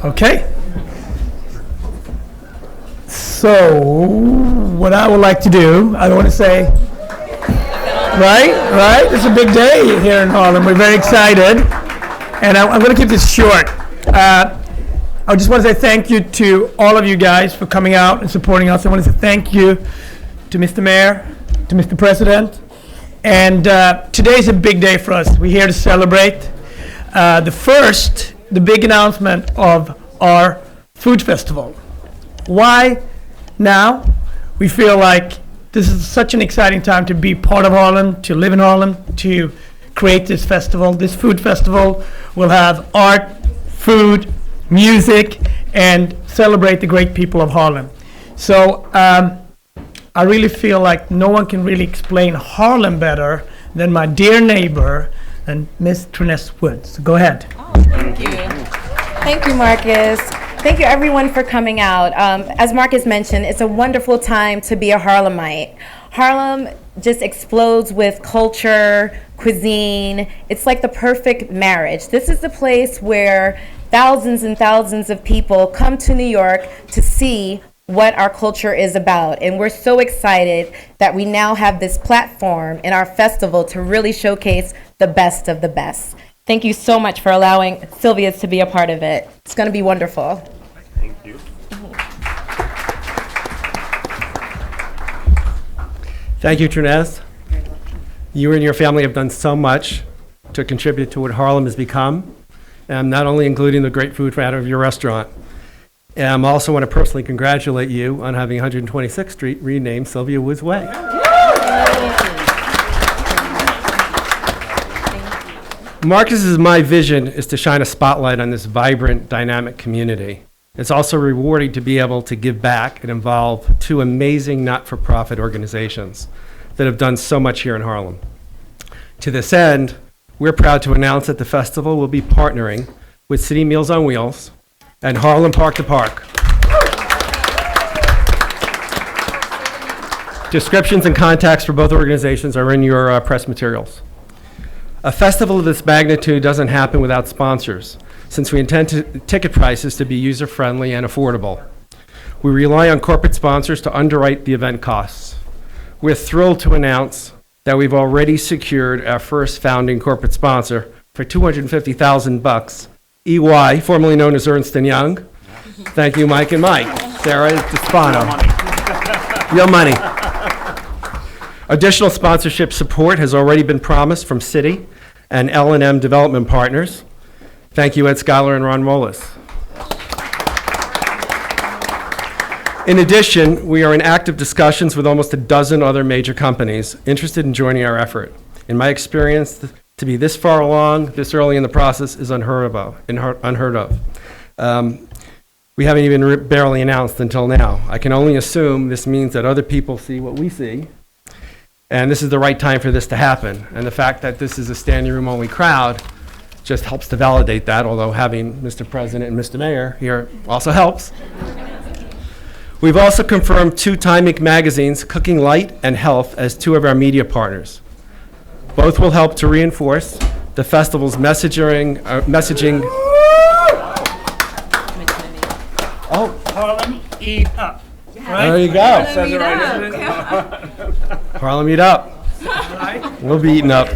Okay. So, what I would like to do, I want to say, right? It's a big day here in Harlem. We're very excited. And I'm going to keep this short. I just want to say thank you to all of you guys for coming out and supporting us. I want to say thank you to Mr. Mayor, to Mr. President. And today's a big day for us. We're here to celebrate the big announcement of our food festival. Why now? We feel like this is such an exciting time to be part of Harlem, to live in Harlem, to create this festival. This food festival will have art, food, music, and celebrate the great people of Harlem. So I really feel like no one can really explain Harlem better than my dear neighbor and Miss Triness Woods. Go ahead. Oh, thank you. Thank you, Marcus. Thank you, everyone, for coming out. As Marcus mentioned, it's a wonderful time to be a Harlemite. Harlem just explodes with culture, cuisine. It's like the perfect marriage. This is the place where thousands and thousands of people come to New York to see what our culture is about. And we're so excited that we now have this platform in our festival to really showcase the best of the best. Thank you so much for allowing Sylvia's to be a part of it. It's going to be wonderful. Thank you. Thank you, Triness. You and your family have done so much to contribute to what Harlem has become, and not only including the great food out of your restaurant. And I also want to personally congratulate you on having 126th Street renamed Sylvia Woods Way. Marcus's my vision is to shine a spotlight on this vibrant, dynamic community. It's also rewarding to be able to give back and involve two amazing not-for-profit organizations that have done so much here in Harlem. To this end, we're proud to announce that the festival will be partnering with City Meals on Wheels and Harlem Park to Park. Descriptions and contacts for both organizations are in your press materials. A festival of this magnitude doesn't happen without sponsors, since we intend ticket prices to be user-friendly and affordable. We rely on corporate sponsors to underwrite the event costs. We're thrilled to announce that we've already secured our first founding corporate sponsor for $250,000. EY, formerly known as Ernst & Young. Thank you, Mike and Mike. Sarah Despano. Your money. Additional sponsorship support has already been promised from Citi and L&M Development Partners. Thank you, Ed Schuyler and Ron Molis. In addition, we are in active discussions with almost a dozen other major companies interested in joining our effort. In my experience, to be this far along, this early in the process is unheard of. We haven't even barely announced until now. I can only assume this means that other people see what we see, and this is the right time for this to happen. And the fact that this is a standing room only crowd just helps to validate that, although having Mr. President and Mr. Mayor here also helps. We've also confirmed two Time Inc. magazines, Cooking Light and Health, as two of our media partners. Both will help to reinforce the festival's messaging. Oh, Harlem, eat up. Right? There you go. Says it right, isn't it? Harlem, eat up. Right? We'll be eating up.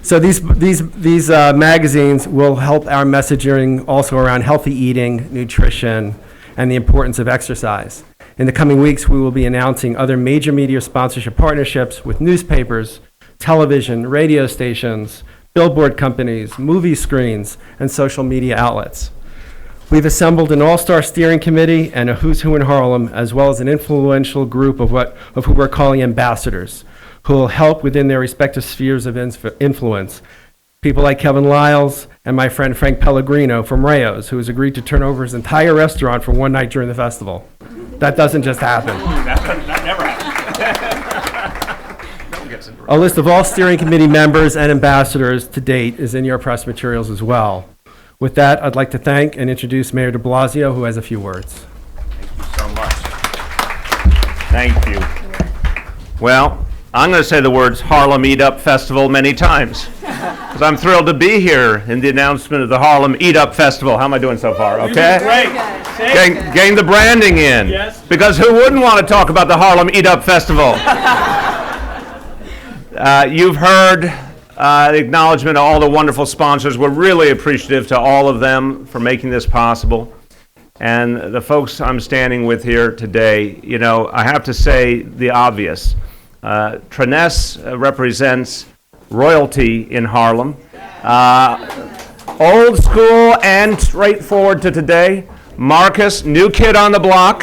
So these magazines will help our messaging also around healthy eating, nutrition, and the importance of exercise. In the coming weeks, we will be announcing other major media sponsorship partnerships with newspapers, television, radio stations, billboard companies, movie screens, and social media outlets. We've assembled an all-star steering committee and a who's who in Harlem, as well as an influential group of who we're calling ambassadors, who will help within their respective spheres of influence. People like Kevin Lyles and my friend Frank Pellegrino from Rayo's, who has agreed to turn over his entire restaurant for one night during the festival. That doesn't just happen. That never happens. A list of all steering committee members and ambassadors to date is in your press materials as well. With that, I'd like to thank and introduce Mayor de Blasio, who has a few words. Thank you so much. Thank you. Well, I'm going to say the words Harlem Eat Up Festival many times. because I'm thrilled to be here in the announcement of the Harlem Eat Up Festival. How am I doing so far? Okay? Great. Getting the branding in. Yes. Because who wouldn't want to talk about the Harlem Eat Up Festival? You've heard the acknowledgement of all the wonderful sponsors. We're really appreciative to all of them for making this possible. And the folks I'm standing with here today, you know, I have to say the obvious. Triness represents royalty in Harlem. Old school and straightforward to today. Marcus, new kid on the block.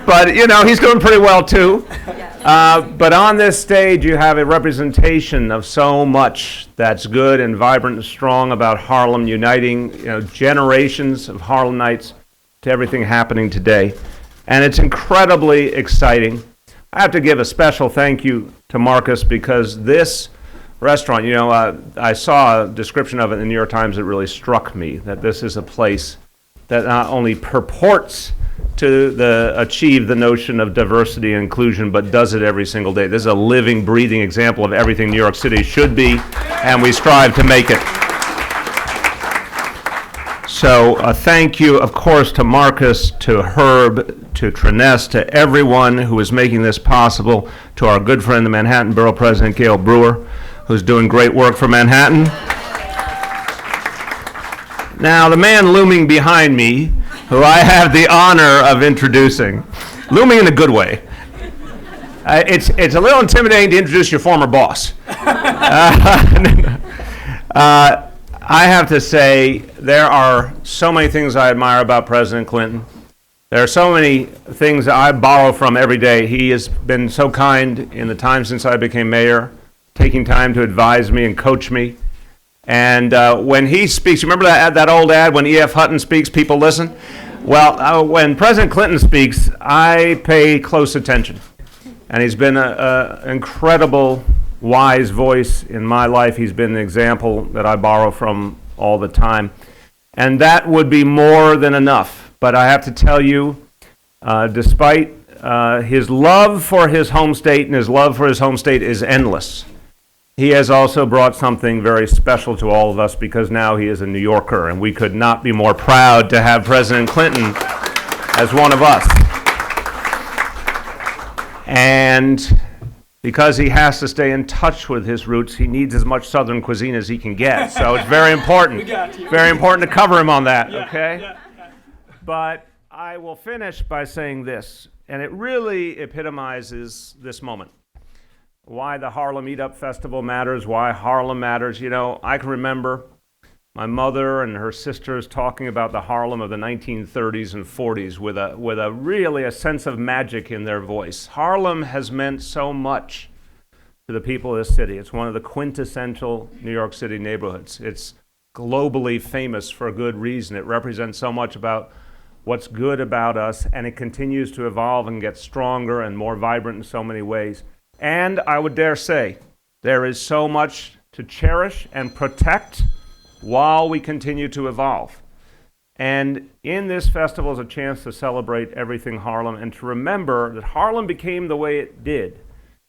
But, you know, he's doing pretty well, too. But on this stage, you have a representation of so much that's good and vibrant and strong about Harlem, uniting, you know, generations of Harlemites to everything happening today. And it's incredibly exciting. I have to give a special thank you to Marcus because this restaurant, you know, I saw a description of it in the New York Times that really struck me, that this is a place that not only purports to achieve the notion of diversity and inclusion, but does it every single day. This is a living, breathing example of everything New York City should be, and we strive to make it. So thank you, of course, to Marcus, to Herb, to Triness, to everyone who is making this possible, to our good friend, the Manhattan Borough President, Gail Brewer, who's doing great work for Manhattan. Now, the man looming behind me, who I have the honor of introducing, looming in a good way. It's a little intimidating to introduce your former boss. I have to say, there are so many things I admire about President Clinton. There are so many things that I borrow from every day. He has been so kind in the time since I became mayor, taking time to advise me and coach me. And when he speaks, remember that old ad, when E.F. Hutton speaks, people listen? Well, when President Clinton speaks, I pay close attention. And he's been an incredible, wise voice in my life. He's been an example that I borrow from all the time. And that would be more than enough. But I have to tell you, despite his love for his home state, and his love for his home state is endless, he has also brought something very special to all of us because now he is a New Yorker, and we could not be more proud to have President Clinton as one of us. And because he has to stay in touch with his roots, he needs as much Southern cuisine as he can get. So it's very important. Very important to cover him on that, okay? But I will finish by saying this, and it really epitomizes this moment. Why the Harlem Eat Up Festival matters, why Harlem matters. You know, I can remember my mother and her sisters talking about the Harlem of the 1930s and 40s with a really a sense of magic in their voice. Harlem has meant so much to the people of this city. It's one of the quintessential New York City neighborhoods. It's globally famous for a good reason. It represents so much about what's good about us, and it continues to evolve and get stronger and more vibrant in so many ways. And I would dare say, there is so much to cherish and protect while we continue to evolve. And in this festival is a chance to celebrate everything Harlem and to remember that Harlem became the way it did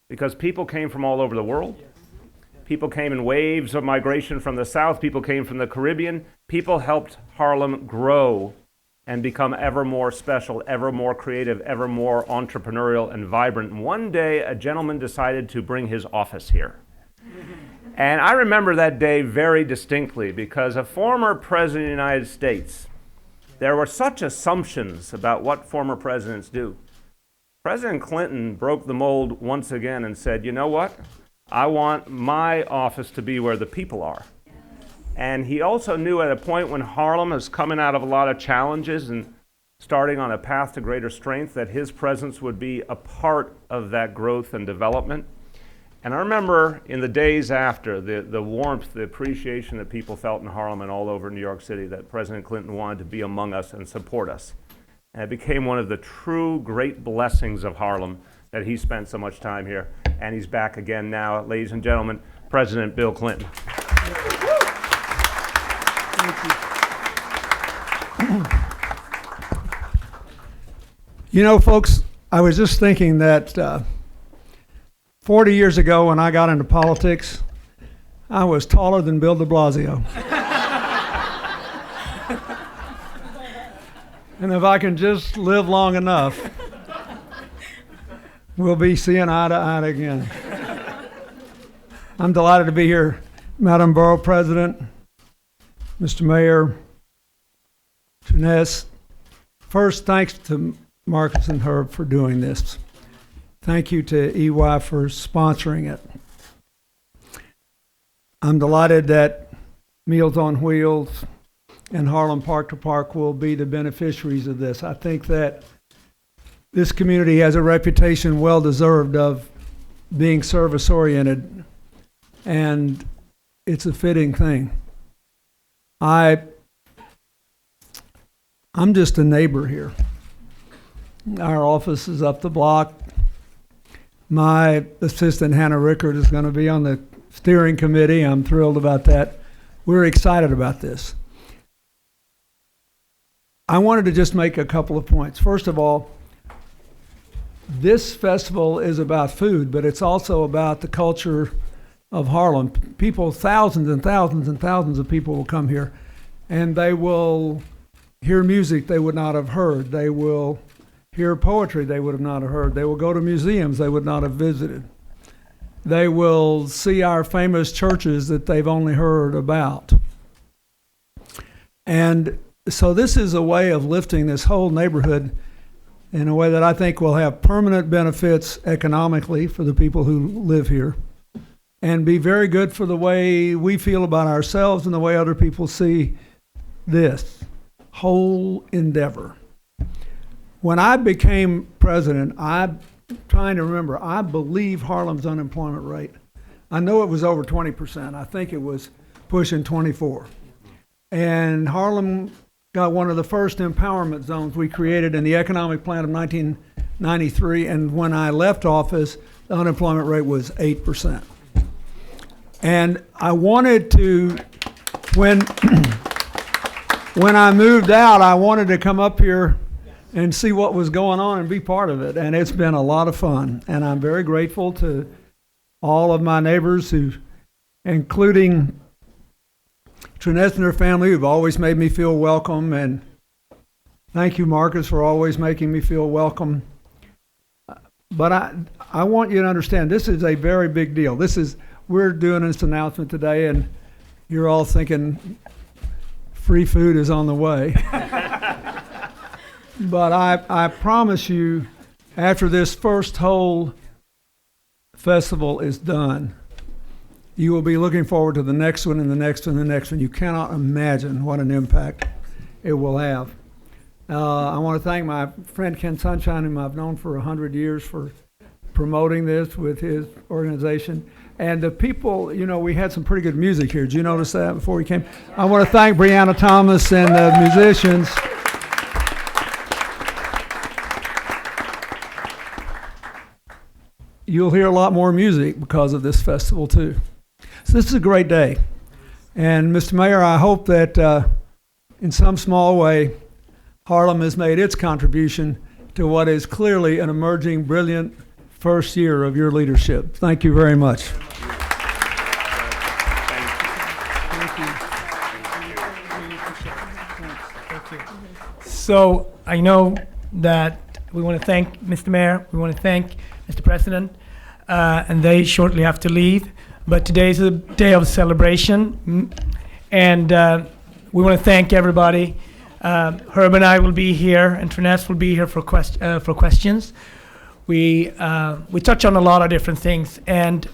because people came from all over the world. People came in waves of migration from the South. People came from the Caribbean. People helped Harlem grow and become ever more special, ever more creative, ever more entrepreneurial and vibrant. And one day, a gentleman decided to bring his office here. And I remember that day very distinctly because a former president of the United States, there were such assumptions about what former presidents do. President Clinton broke the mold once again and said, you know what? I want my office to be where the people are. And he also knew at a point when Harlem was coming out of a lot of challenges and starting on a path to greater strength that his presence would be a part of that growth and development. And I remember in the days after, the warmth, the appreciation that people felt in Harlem and all over New York City that President Clinton wanted to be among us and support us. And it became one of the true great blessings of Harlem that he spent so much time here. And he's back again now. Ladies and gentlemen, President Bill Clinton. You know, folks, I was just thinking that 40 years ago when I got into politics, I was taller than Bill de Blasio. And if I can just live long enough, we'll be seeing eye to eye again. I'm delighted to be here, Madam Borough President, Mr. Mayor, Trines. First, thanks to Marcus and Herb for doing this. Thank you to EY for sponsoring it. I'm delighted that Meals on Wheels and Harlem Park to Park will be the beneficiaries of this. I think that this community has a reputation well deserved of being service oriented, and it's a fitting thing. I'm just a neighbor here. Our office is up the block. My assistant, Hannah Rickard, is going to be on the steering committee. I'm thrilled about that. We're excited about this. I wanted to just make a couple of points. First of all, this festival is about food, but it's also about the culture of Harlem. People, thousands and thousands and thousands of people will come here, and they will hear music they would not have heard. They will hear poetry they would have not have heard. They will go to museums they would not have visited. They will see our famous churches that they've only heard about. And so this is a way of lifting this whole neighborhood in a way that I think will have permanent benefits economically for the people who live here, and be very good for the way we feel about ourselves and the way other people see this whole endeavor. When I became president, I'm trying to remember, I believe Harlem's unemployment rate, I know it was over 20%. I think it was pushing 24. And Harlem got one of the first empowerment zones we created in the economic plan of 1993. And when I left office, the unemployment rate was 8%. And I wanted to, when I moved out, I wanted to come up here and see what was going on and be part of it. And it's been a lot of fun. And I'm very grateful to all of my neighbors, who, including Trines and her family, who've always made me feel welcome. And thank you, Marcus, for always making me feel welcome. But I want you to understand, this is a very big deal. We're doing this announcement today, and you're all thinking free food is on the way. But I promise you, after this first whole festival is done, you will be looking forward to the next one and the next one and the next one. You cannot imagine what an impact it will have. I want to thank my friend Ken Sunshine, whom I've known for 100 years, for promoting this with his organization. And the people, we had some pretty good music here. Did you notice that before we came? I want to thank Brianna Thomas and the musicians. You'll hear a lot more music because of this festival, too. So this is a great day. And Mr. Mayor, I hope that in some small way, Harlem has made its contribution to what is clearly an emerging, brilliant first year of your leadership. Thank you very much. So I know that we want to thank Mr. Mayor, we want to thank Mr. President, and they shortly have to leave. But today is a day of celebration, and we want to thank everybody. Herb and I will be here, and Trines will be here for questions. We touch on a lot of different things, and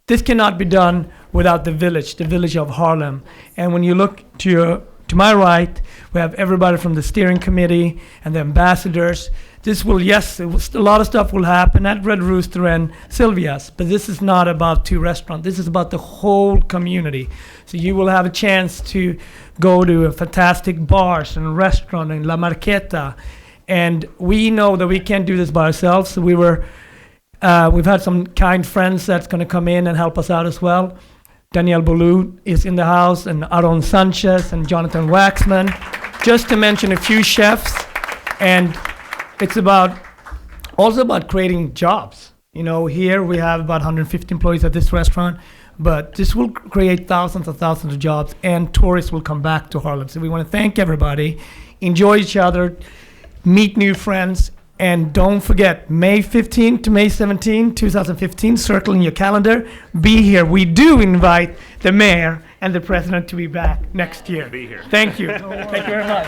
this cannot be done without the village of Harlem. And when you look to my right, we have everybody from the steering committee and the ambassadors. A lot of stuff will happen at Red Rooster and Sylvia's, but this is not about two restaurants. This is about the whole community. So you will have a chance to go to a fantastic bars and restaurant in La Marqueta. And we know that we can't do this by ourselves. So we've had some kind friends that's going to come in and help us out as well. Daniel Boulou is in the house, and Aaron Sanchez and Jonathan Waxman, just to mention a few chefs. And it's also about creating jobs. Here we have about 150 employees at this restaurant, but this will create thousands and thousands of jobs, and tourists will come back to Harlem. So we want to thank everybody, enjoy each other, meet new friends, and don't forget, May 15 to May 17, 2015, circle in your calendar, be here. We do invite the mayor and the president to be back next year. Be here. Thank you. Thank you very much.